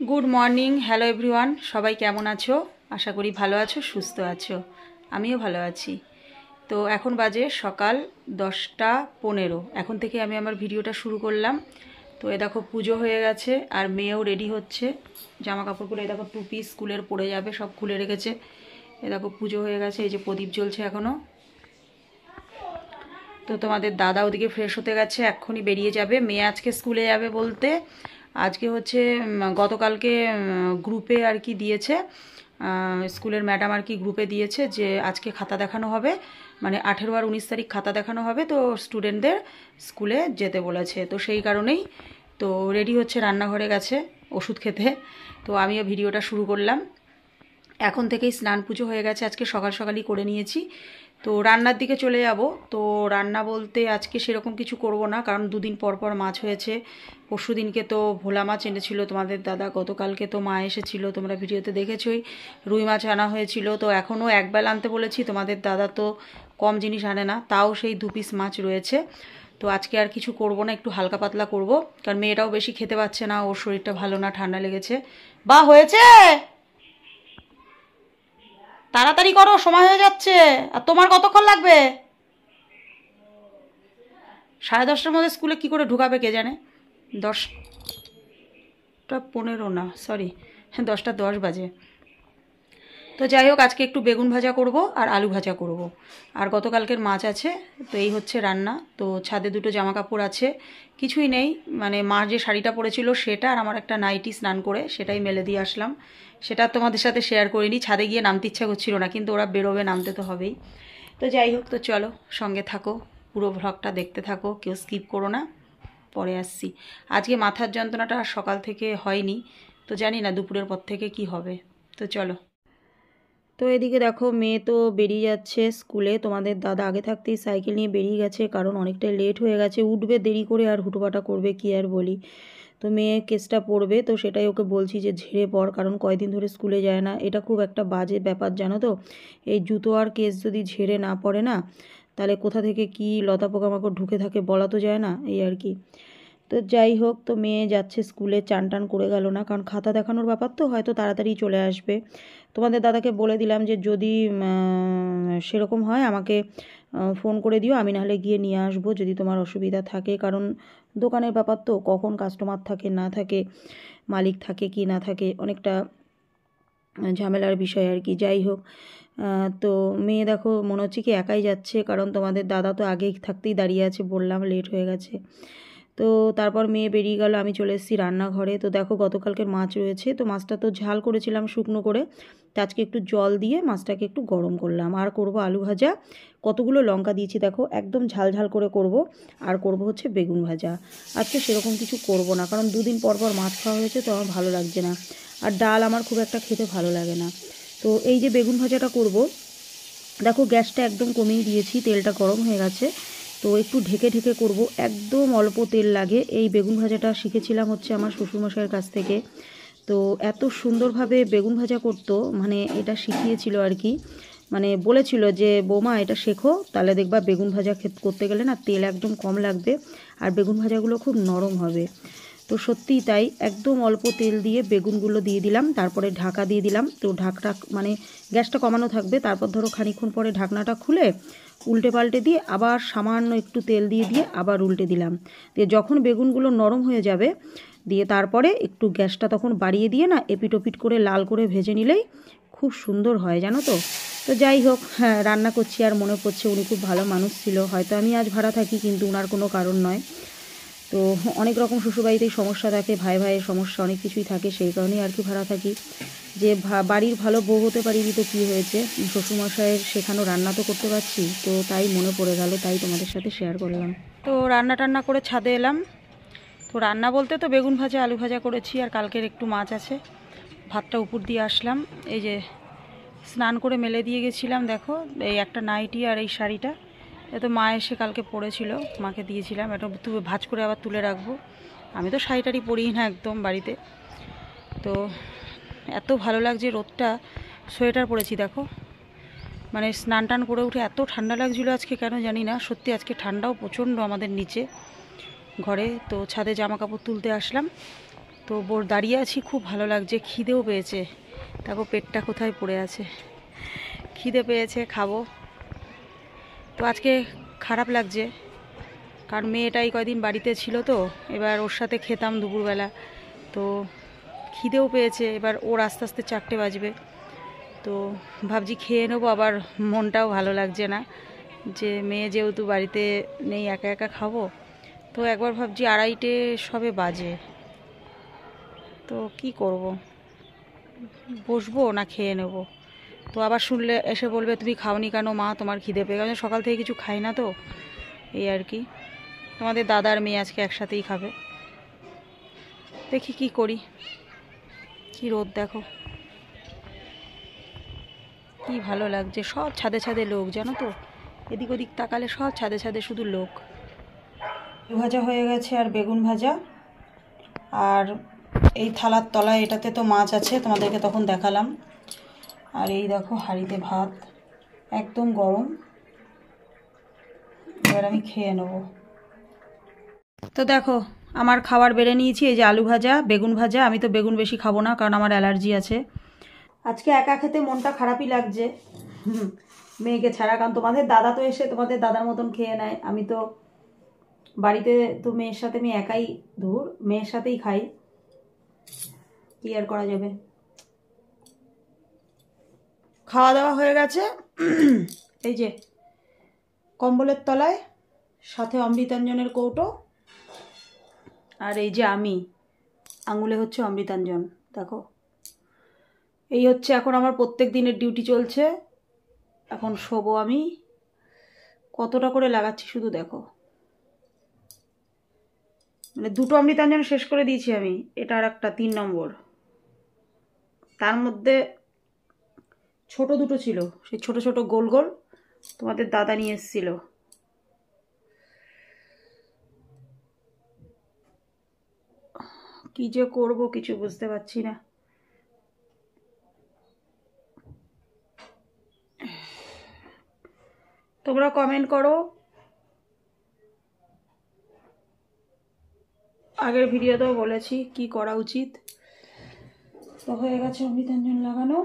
Good morning, hello everyone. সবাই কেমন আছো? আশা করি ভালো আছো, সুস্থ আছো। আমিও ভালো আছি। তো এখন বাজে সকাল 10টা 15। এখন থেকে আমি আমার ভিডিওটা শুরু করলাম। তো এ দেখো পুজো হয়ে গেছে আর মেয়েও রেডি হচ্ছে। জামা কাপড়গুলো এ দেখো টুপি স্কুলের পরে যাবে, সব খুলে রেখেছে। এ দেখো পুজো হয়ে গেছে, এই যে প্রদীপ জ্বলছে এখনও। তো তোমাদের দাদা ওদিকে ফ্রেশ হতে গেছে, এক্ষুনি বেরিয়ে যাবে। মেয়ে আজকে স্কুলে যাবে বলতে আজকে হচ্ছে গতকালকে গ্রুপে আর কি দিয়েছে, স্কুলের ম্যাডাম আর কি গ্রুপে দিয়েছে যে আজকে খাতা দেখানো হবে, মানে 18 আর 19 তারিখ খাতা দেখানো হবে। তো স্টুডেন্টদের স্কুলে যেতে বলেছে, তো সেই কারণেই তো রেডি হচ্ছে, রান্নাঘরে গেছে ওষুধ খেতে। তো আমিও ভিডিওটা শুরু করলাম। এখন থেকেই স্নান পুজো হয়ে গেছে, আজকে সকাল সকালই করে নিয়েছি। তো রান্নার দিকে চলে যাব। তো রান্না বলতে আজকে সেরকম কিছু করব না, কারণ দুদিন পর পর মাছ হয়েছে। পরশু দিনকে তো ভোলা মাছ এনেছিল তোমাদের দাদা, গতকালকে তো মা এসেছিল, তোমরা ভিডিওতে দেখেছই। রুই মাছ আনা হয়েছিল, তো এখনও একবেলা আনতে বলেছি। তোমাদের দাদা তো কম জিনিস আনে না, তাও সেই 2 পিস মাছ রয়েছে। তো আজকে আর কিছু করব না, একটু হালকা পাতলা করব, কারণ মেয়েটাও বেশি খেতে পাচ্ছে না, ওর শরীরটা ভালো না, ঠান্ডা লেগেছে। বা হয়েছে, তাড়াতাড়ি করো, সময় হয়ে যাচ্ছে। আর তোমার কতক্ষণ লাগবে? 10:30টার মধ্যে স্কুলে কি করে ঢুকাবে কে জানে। 10টা 15 না, সরি, 10টা 10 বাজে। তো যাই হোক, আজকে একটু বেগুন ভাজা করব আর আলু ভাজা করব, আর গতকালকের মাছ আছে। তো এই হচ্ছে রান্না। তো ছাদে দুটো জামা কাপড় আছে, কিছুই নেই, মানে মা যে শাড়িটা পরেছিল সেটা, আর আমার একটা নাইটি স্নান করে সেটাই মেলে দিয়ে আসলাম। সেটা তোমাদের সাথে শেয়ার করিনি, ছাদে গিয়ে নামতে ইচ্ছা করছিল না, কিন্তু ওরা বেরোবে, নামতে তো হবেই। তো যাই হোক, তো চলো সঙ্গে থাকো, পুরো ভ্লগটা দেখতে থাকো, কেউ স্কিপ করো না। পরে আসছি। আজকে মাথার যন্ত্রণাটা সকাল থেকে হয়নি, তো জানি না দুপুরের পর থেকে কি হবে। তো চলো। তো এদিকে দেখো মেয়ে তো বেরিয়ে যাচ্ছে স্কুলে। তোমাদের দাদা আগে থাকতেই সাইকেল নিয়ে বেরিয়ে গেছে, কারণ অনেকটাই লেট হয়ে গেছে, উঠবে দেরি করে আর হুটোপাটা করবে কি আর বলি। তো মেয়ে কেসটা পড়বে, তো সেটাই ওকে বলছি যে ঝেড়ে পড়, কারণ কয়দিন ধরে স্কুলে যায় না। এটা খুব একটা বাজে ব্যাপার জানো তো, এই জুতো আর কেস যদি ঝেড়ে না পড়ে না, তাহলে কোথা থেকে কি লতা পোকামাকড় ঢুকে থাকে বলা তো যায় না, এই আর কি। তো যাই হোক, তো মেয়ে যাচ্ছে স্কুলে, চান টান করে গেল না, কারণ খাতা দেখানোর ব্যাপার তো, হয়তো তাড়াতাড়ি চলে আসবে। তোমাদের দাদাকে বলে দিলাম যে যদি সেরকম হয় আমাকে ফোন করে দিও, আমি নাহলে গিয়ে নিয়ে আসবো যদি তোমার অসুবিধা থাকে, কারণ দোকানের ব্যাপার তো, কখন কাস্টমার থাকে না থাকে, মালিক থাকে কি না থাকে, অনেকটা ঝামেলার বিষয় আর কি। যাই হোক, তো মেয়ে দেখো মনে হচ্ছে কি একাই যাচ্ছে, কারণ তোমাদের দাদা তো আগেই থাকতেই দাঁড়িয়ে আছে, বললাম লেট হয়ে গেছে। তো তারপর মেয়ে বেরিয়ে গেল, আমি চলে এসেছি রান্নাঘরে। তো দেখো গতকালকের মাছ রয়েছে, তো মাছটা তো ঝাল করেছিলাম শুকনো করে, তো আজকে একটু জল দিয়ে মাছটাকে একটু গরম করলাম। আর করব আলু ভাজা, কতগুলো লঙ্কা দিয়েছি দেখো, একদম ঝাল ঝাল করে করব। আর করব হচ্ছে বেগুন ভাজা। আজকে সেরকম কিছু করব না, কারণ দুদিন পর পর মাছ খাওয়া হয়েছে, তো আমার ভালো লাগছে না। আর ডাল আমার খুব একটা খেতে ভালো লাগে না। তো এই যে বেগুন ভাজাটা করব, দেখো গ্যাসটা একদম কমিয়ে দিয়েছি, তেলটা গরম হয়ে গেছে। তো একটু ঢেকে ঢেকে করব, একদম অল্প তেল লাগে। এই বেগুন ভাজাটা শিখেছিলাম হচ্ছে আমার শ্বশুরমশাইয়ের কাছ থেকে। তো এত সুন্দরভাবে বেগুন ভাজা করতো, মানে এটা শিখিয়েছিল আর কি, মানে বলেছিল যে বৌমা এটা শেখো, তাহলে দেখবা বেগুন ভাজা করতে গেলে না তেল একদম কম লাগবে, আর বেগুন ভাজাগুলো খুব নরম হবে। তো সত্যিই তাই, একদম অল্প তেল দিয়ে বেগুনগুলো দিয়ে দিলাম, তারপরে ঢাকা দিয়ে দিলাম। তো ঢাকটা মানে গ্যাসটা কমানো থাকবে, তারপর ধরো খানিকক্ষণ পরে ঢাকনাটা খুলে উল্টে পাল্টে দিয়ে আবার সামান্য একটু তেল দিয়ে দিয়ে আবার উল্টে দিলাম। দিয়ে যখন বেগুনগুলো নরম হয়ে যাবে, দিয়ে তারপরে একটু গ্যাসটা তখন বাড়িয়ে দিয়ে না এপিট ওপিট করে লাল করে ভেজে নিলেই খুব সুন্দর হয় জানো তো। তো যাই হোক, হ্যাঁ রান্না করছি আর মনে পড়ছে উনি খুব ভালো মানুষ ছিল, হয়তো আমি আজ ভাড়া থাকি কিন্তু উনার কোনো কারণ নয়। তো অনেক রকম শ্বশুরবাড়িতেই সমস্যা থাকে, ভাই ভাইয়ের সমস্যা অনেক কিছুই থাকে, সেই কারণেই আর কি ভাড়া থাকি। যে বাড়ির ভালো বউ হতে পারিনি তো কী হয়েছে, শ্বশুরমশাইয়ের শেখানো রান্না তো করতে পারছি, তো তাই মনে পড়ে গেল, তাই তোমাদের সাথে শেয়ার করলাম। তো রান্না টান্না করে ছাদে এলাম। তো রান্না বলতে তো বেগুন ভাজা আলু ভাজা করেছি, আর কালকের একটু মাছ আছে। ভাতটা উপর দিয়ে আসলাম, এই যে স্নান করে মেলে দিয়ে গেছিলাম, দেখো এই একটা নাইটি আর এই শাড়িটা, এ তো মা এসে কালকে পরেছিল, মাকে দিয়েছিলাম, এটা ভাঁজ করে আবার তুলে রাখবো। আমি তো শাড়ি টাড়ি পরিই না একদম বাড়িতে। তো এত ভালো লাগছে রোদটা, সোয়েটার পরেছি দেখো, মানে স্নান টান করে উঠে এত ঠান্ডা লাগছিলো আজকে, কেন জানি না, সত্যি আজকে ঠান্ডাও প্রচণ্ড আমাদের নিচে ঘরে। তো ছাদে জামা কাপড় তুলতে আসলাম। তো দাঁড়িয়ে আছি, খুব ভালো লাগছে, খিদেও পেয়েছে। দেখো পেটটা কোথায় পড়ে আছে, খিদে পেয়েছে, খাবো। তো আজকে খারাপ লাগছে, কারণ মেয়েটাই কয়দিন বাড়িতে ছিল, তো এবার ওর সাথে খেতাম দুপুরবেলা, তো খিদেও পেয়েছে। এবার ওর আস্তে আস্তে 4টে বাজবে, তো ভাবছি খেয়ে নেবো। আবার মনটাও ভালো লাগছে না, যে মেয়ে যেহেতু বাড়িতে নেই, একা একা খাবো। তো একবার ভাবছি 2:30 সবে বাজে, তো কি করব, বসবো না খেয়ে নেব। তো আবার শুনলে এসে বলবে তুমি খাওনি কেন মা, তোমার খিদে পেয়ে গেছে। সকাল থেকে কিছু খাই না, তো এই আর কি। তোমাদের দাদার মেয়ে আজকে একসাথেই খাবে, দেখি কি করি। কি রোদ দেখো, কি ভালো লাগছে। সব ছাদে ছাদে লোক, জানো তো, এদিক ওদিক তাকালে সব ছাদে ছাদে শুধু লোক। ভাজা হয়ে গেছে, আর বেগুন ভাজা, আর এই থালার তলায় এটাতে তো মাছ আছে, তোমাদেরকে তখন দেখালাম। আর এই দেখো হাঁড়িতে ভাত, একদম গরম। এবার আমি খেয়ে নেব। তো দেখো আমার খাবার বেড়ে নিয়েছি। এই যে আলু ভাজা, বেগুন ভাজা। আমি তো বেগুন বেশি খাবো না, কারণ আমার অ্যালার্জি আছে। আজকে একা খেতে মনটা খারাপই লাগছে মেয়েকে ছাড়া, কারণ তোমাদের দাদা তো এসে তোমাদের দাদার মতন খেয়ে নেয়। আমি তো বাড়িতে তো মেয়ের সাথে আমি একাই, মেয়ের সাথেই খাই, কি আর করা যাবে। খাওয়া দাওয়া হয়ে গেছে। এই যে কম্বলের তলায়, সাথে অমৃতাঞ্জনের কৌটো, আর এই যে আমি, আঙুলে হচ্ছে অমৃতাঞ্জন। দেখো এই হচ্ছে এখন আমার প্রত্যেক দিনের ডিউটি চলছে। এখন শোবো আমি। কতটা করে লাগাচ্ছি শুধু দেখো, মানে 2টো অমৃতাঞ্জন শেষ করে দিয়েছি আমি, এটা আর একটা 3 নম্বর। তার মধ্যে ছোট 2টো ছিল, সেই ছোট ছোট গোল গোল তোমাদের দাদা নিয়ে এসেছিল। কি যে করব কিছু বুঝতে পারছি না। তোমরা কমেন্ট করো, আগের ভিডিওতেও বলেছি কি করা উচিত। তো হয়ে গেছে অমৃতাঞ্জন লাগানো।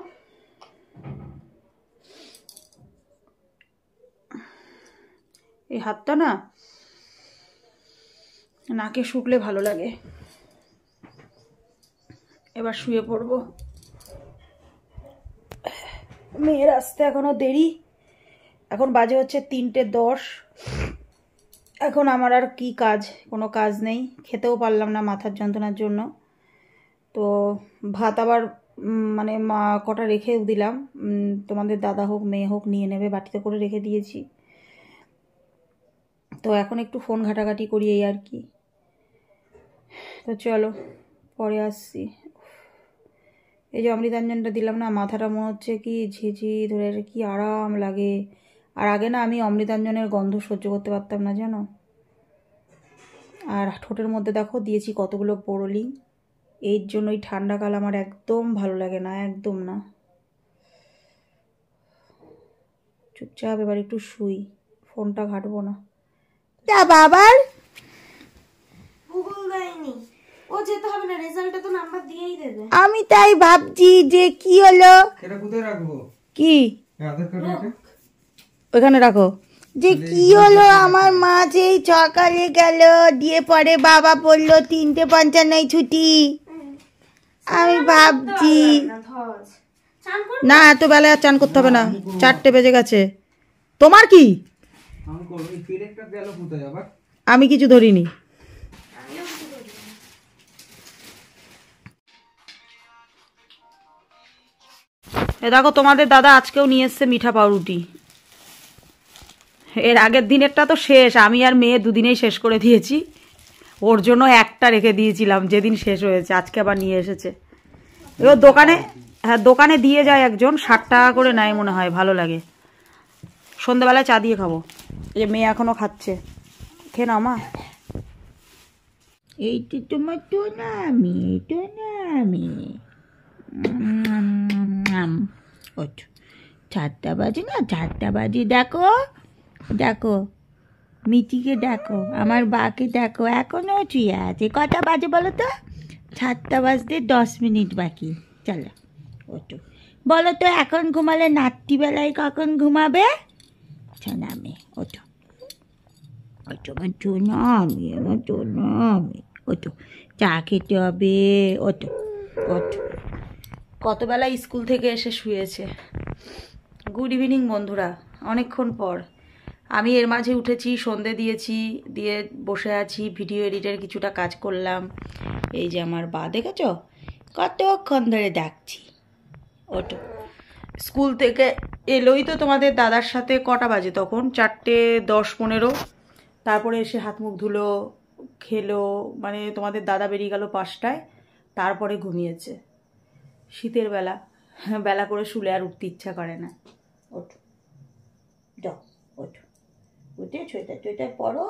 এই হাতটা না নাকে শুকলে ভালো লাগে। এবার শুয়ে পড়বো, মেয়ের আসতে এখনো দেরি। এখন বাজে হচ্ছে 3:10। এখন আমার আর কি কাজ, কোনো কাজ নেই। খেতেও পারলাম না মাথার যন্ত্রণার জন্য। তো ভাত আবার মানে মা কটা রেখে দিলাম, তোমাদের দাদা হোক মেয়ে হোক নিয়ে নেবে, বাটিতে করে রেখে দিয়েছি। তো এখন একটু ফোন ঘাটাঘাটি করি, এই আর কি। তো চলো পরে আসছি। এই যে অমৃতাঞ্জনটা দিলাম না, মাথাটা মনে হচ্ছে কি ঝিঝি ধরে, কি আরাম লাগে। আর আগে না আমি অমৃতাঞ্জনের গন্ধ সহ্য করতে পারতাম না, জানো। আর ঠোঁটের মধ্যে দেখো দিয়েছি কতগুলো বোরোলিং। এর জন্যই ঠান্ডাকাল আমার একদম ভালো লাগে না, একদম না। চুপচাপ এবার একটু শুই, ফোনটা ঘাটবো না। তা বাবার গুগল দেয়নি, ও যেতে হবে না, রেজাল্টে তো নাম্বার দিয়েই দেবে। আমি তাই ভাবছি যে কি হলো, এটা কোথায় রাখবো, কি আধার কার্ড ওখানে রাখো। যে কি হলো, আমার মা যেই সকালে গেল, দিয়ে পরে বাবা বললো 3:55 ছুটি। আমি ভাবছি না, এত বেলায় আর চান করতে হবে না, 4টে বেজে গেছে। তোমার কি, আমি করব। এই পেরেকটা গেল কোথায় আবার, আমি কিছু ধরিনি। এ দেখো তোমাদের দাদা আজকেও নিয়ে এসছে মিঠা পাউরুটি। এর আগের দিনেরটা তো শেষ, আমি আর মেয়ে দুদিনেই শেষ করে দিয়েছি। ওর জন্য একটা রেখে দিয়েছিলাম যেদিন শেষ হয়েছে, আজকে আবার নিয়ে এসেছে। এবার দোকানে, হ্যাঁ দোকানে দিয়ে যায় একজন, 60 টাকা করে নেয় মনে হয়, ভালো লাগে। সন্ধ্যাবেলায় চা দিয়ে খাবো। এই যে মেয়ে এখনো খাচ্ছে, খেয়ে নাও মা। এইটা তোমার তো না, আমি তো না, আমি 4টা বাজে না, 4টা বাজে। দেখো দেখো মিটিকে দেখো, আমার বাকে দেখো, এখনো শুয়ে আছে। কটা বাজে বলো তো, 7টা বাজতে 10 মিনিট বাকি। চলো ওঠো, বলো তো এখন ঘুমালে রাত্রিবেলায় কখন ঘুমাবে? নামে ওঠো, ওঠো ওঠো নামে, ওঠো নামে, ওঠো, চা খেতে হবে, ওঠো ওঠো। কতবেলা স্কুল থেকে এসে শুয়েছে। গুড ইভিনিং বন্ধুরা, অনেকক্ষণ পর আমি এর মাঝে উঠেছি, সন্ধে দিয়েছি, দিয়ে বসে আছি, ভিডিও এডিটের কিছুটা কাজ করলাম। এই যে আমার বা দেখেছো, কতক্ষণ ধরে ডাকছি, ওটো। স্কুল থেকে এলোই তো তোমাদের দাদার সাথে, কটা বাজে তখন, 4:10-15। তারপরে এসে হাত মুখ ধুলো, খেলো, মানে তোমাদের দাদা বেরিয়ে গেল 5টায়, তারপরে ঘুমিয়েছে। শীতের বেলা, বেলা করে শুলে আর উঠতে ইচ্ছা করে না। ওঠো, যাও, ওঠো, উঠে সোয়েটার টোয়েটার পরো।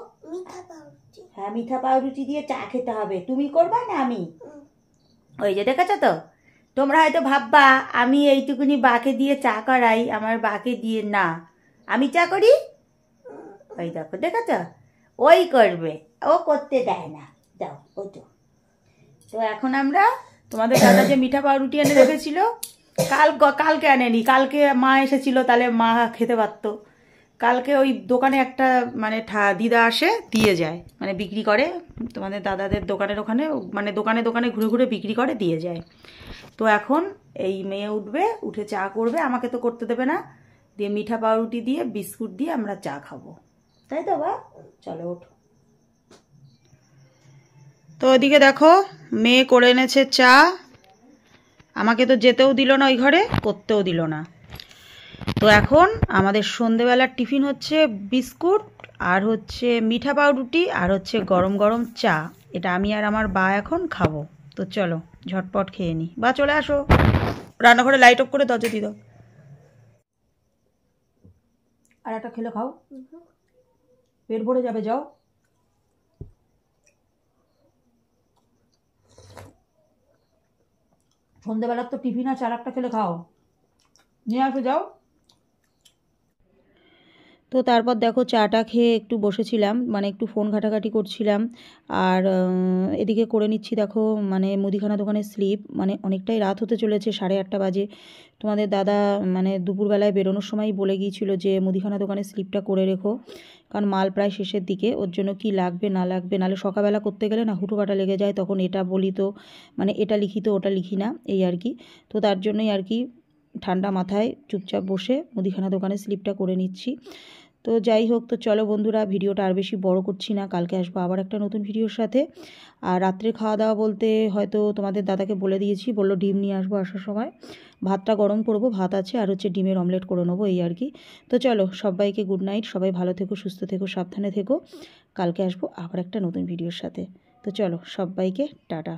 হ্যাঁ, মিঠা পাউরুটি দিয়ে চা খেতে হবে। তুমি করবা না আমি? ওই যে দেখেছো তো, তোমরা হয়তো ভাববা আমি এইটুকুনি বাকে দিয়ে চা করাই, আমার বাকে দিয়ে না, আমি চা করি। ওই দেখো, দেখেছ, ওই করবে, ও করতে দেয় না। যাও, ওঠো। তো এখন আমরা, তোমাদের দাদা যে মিঠা পাউরুটি এনে রেখেছিল, কালকে আনেনি, কালকে মা এসেছিল, তাহলে মা খেতে পারতো। কালকে ওই দোকানে একটা মানে দিদা আসে, দিয়ে যায়, মানে বিক্রি করে তোমাদের দাদাদের দোকানের ওখানে, মানে দোকানে দোকানে ঘুরে ঘুরে বিক্রি করে, দিয়ে যায়। তো এখন এই মেয়ে উঠবে, উঠে চা করবে, আমাকে তো করতে দেবে না, দিয়ে মিঠা পাউরুটি দিয়ে বিস্কুট দিয়ে আমরা চা খাবো, তাই তো বা? চলো ওঠো। তো ওদিকে দেখো, মেয়ে করে এনেছে চা, আমাকে তো যেতেও দিল না ওই ঘরে, করতেও দিল না। তো এখন আমাদের সন্ধেবেলার টিফিন হচ্ছে বিস্কুট, আর হচ্ছে মিঠা পাউরুটি, আর হচ্ছে গরম গরম চা। এটা আমি আর আমার বা এখন খাবো। তো চলো ঝটপট খেয়ে নিই। বা চলে আসো, রান্নাঘরে লাইট অফ করে দরজা দিয়ে দাও। আর একটা খেলে খাও, পেট ভরে যাবে, যাও। সন্ধেবেলার তো টিফিন আছে, আর একটা খেলে খাও, নিয়ে আসো, যাও। তো তারপর দেখো চাটা খেয়ে একটু বসেছিলাম, মানে একটু ফোন ঘাটাঘাটি করছিলাম, আর এদিকে করে নিচ্ছি দেখো, মানে মুদিখানা দোকানের স্লিপ, মানে অনেকটাই রাত হতে চলেছে, 8:30 বাজে। তোমাদের দাদা মানে দুপুরবেলায় বেরোনোর সময় বলে গিয়েছিল যে মুদিখানা দোকানের স্লিপটা করে রেখো, কারণ মাল প্রায় শেষের দিকে, ওর জন্য কি লাগবে না লাগবে, নাহলে সকালবেলা করতে গেলে না হুটোপাটা লেগে যায়, তখন এটা বলি তো, মানে এটা লিখি তো ওটা লিখি না, এই আর কি। তো তার জন্যই আর কি ঠান্ডা মাথায় চুপচাপ বসে মুদিখানা দোকানের স্লিপটা করে নিচ্ছি। তো যাই হোক, তো চলো বন্ধুরা, ভিডিওটা আর বেশি বড় করছি না, কালকে আসবো আবার একটা নতুন ভিডিওর সাথে। আর রাত্রে খাওয়া দাওয়া বলতে হয়তো তোমাদের দাদাকে বলে দিয়েছি, বললো ডিম নিয়ে আসবো আসার সময়, ভাতটা গরম করবো, ভাত আছে, আর হচ্ছে ডিমের অমলেট করে নেবো, এই আর কি। তো চলো সবাইকে গুড নাইট, সবাই ভালো থেকো, সুস্থ থেকো, সাবধানে থেকো, কালকে আসবো আবার একটা নতুন ভিডিওর সাথে। তো চলো সবাইকে টাটা।